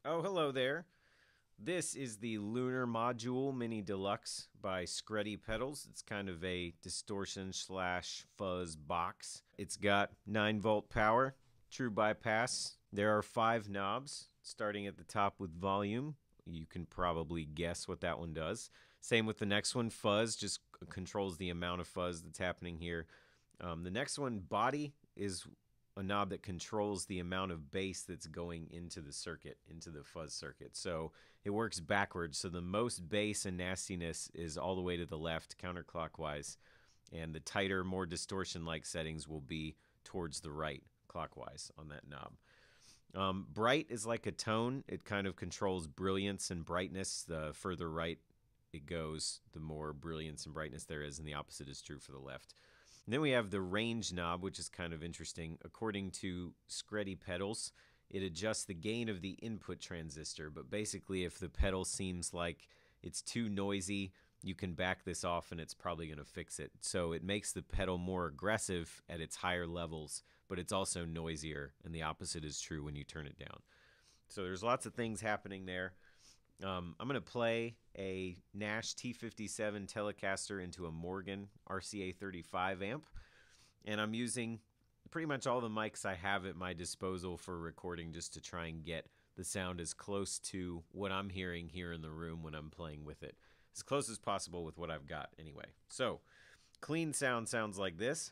Oh, hello there. This is the Lunar Module Mini Deluxe by Skreddypedals. It's kind of a distortion slash fuzz box. It's got 9-volt power, true bypass. There are 5 knobs, starting at the top with volume. You can probably guess what that one does. Same with the next one, fuzz, just controls the amount of fuzz that's happening here. The next one, body, is a knob that controls the amount of bass that's going into the circuit, into the fuzz circuit. So it works backwards. So the most bass and nastiness is all the way to the left, counterclockwise, and the tighter, more distortion-like settings will be towards the right, clockwise, on that knob. Bright is like a tone. It kind of controls brilliance and brightness. The further right it goes, the more brilliance and brightness there is, and the opposite is true for the left. And then we have the range knob, which is kind of interesting. According to Skreddypedals, it adjusts the gain of the input transistor, but basically if the pedal seems like it's too noisy, you can back this off and it's probably going to fix it. So it makes the pedal more aggressive at its higher levels, but it's also noisier, and the opposite is true when you turn it down. So there's lots of things happening there. I'm going to play a Nash T57 Telecaster into a Morgen RCA 35 amp, and I'm using pretty much all the mics I have at my disposal for recording just to try and get the sound as close to what I'm hearing here in the room when I'm playing with it. As close as possible with what I've got anyway. So, clean sound sounds like this.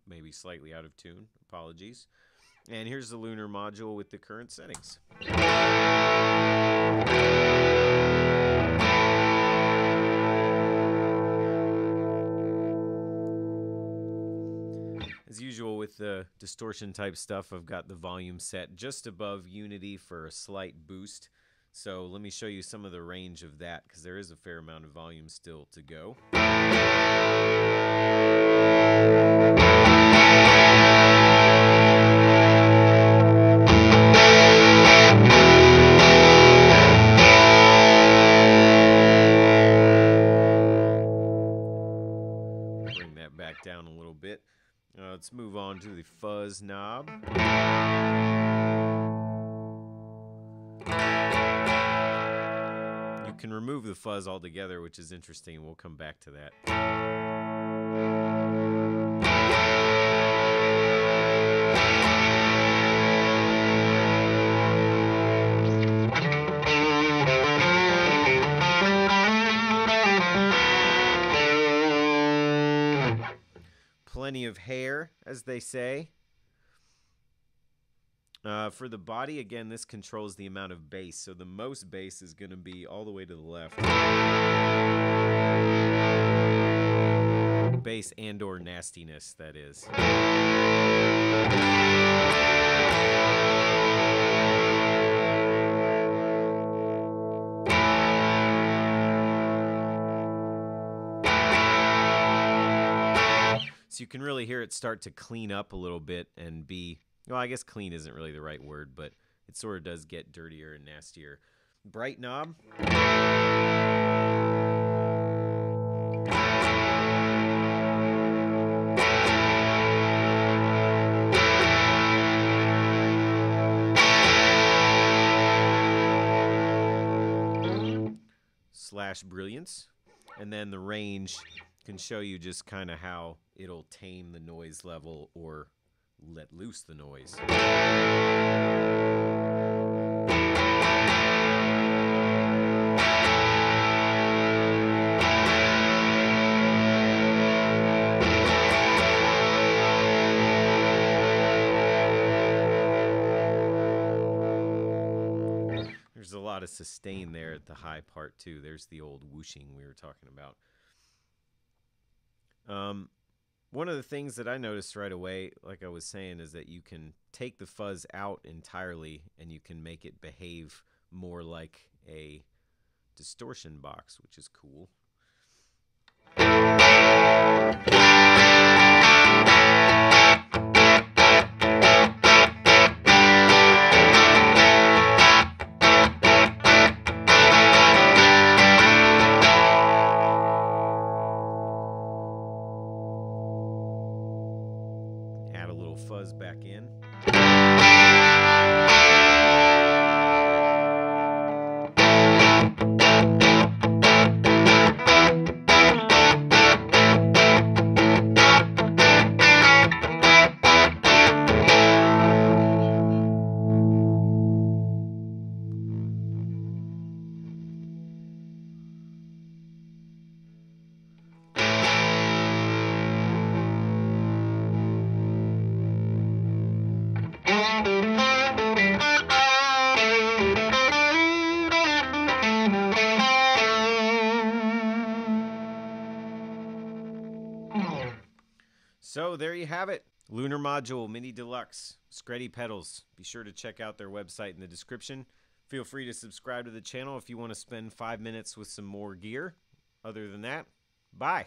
Maybe slightly out of tune, apologies. And here's the Lunar Module with the current settings. As usual with the distortion type stuff, I've got the volume set just above unity for a slight boost. So let me show you some of the range of that, because there is a fair amount of volume still to go. Bring that back down a little bit. Let's move on to the fuzz knob. You can remove the fuzz altogether, which is interesting, and we'll come back to that. Plenty of hair, as they say. For the body, again, this controls the amount of bass. So the most bass is going to be all the way to the left. Bass and or nastiness, that is. So you can really hear it start to clean up a little bit and be, well, I guess clean isn't really the right word, but it sort of does get dirtier and nastier. Bright knob. Slash brilliance. And then the range can show you just kind of how it'll tame the noise level or let loose the noise. There's a lot of sustain there at the high part too. There's the old whooshing we were talking about. One of the things that I noticed right away, like I was saying, is that you can take the fuzz out entirely and you can make it behave more like a distortion box, which is cool. a little fuzz back in. So there you have it. Lunar Module Mini Deluxe, Skreddypedals. Be sure to check out their website in the description. Feel free to subscribe to the channel if you want to spend 5 minutes with some more gear. Other than that, bye.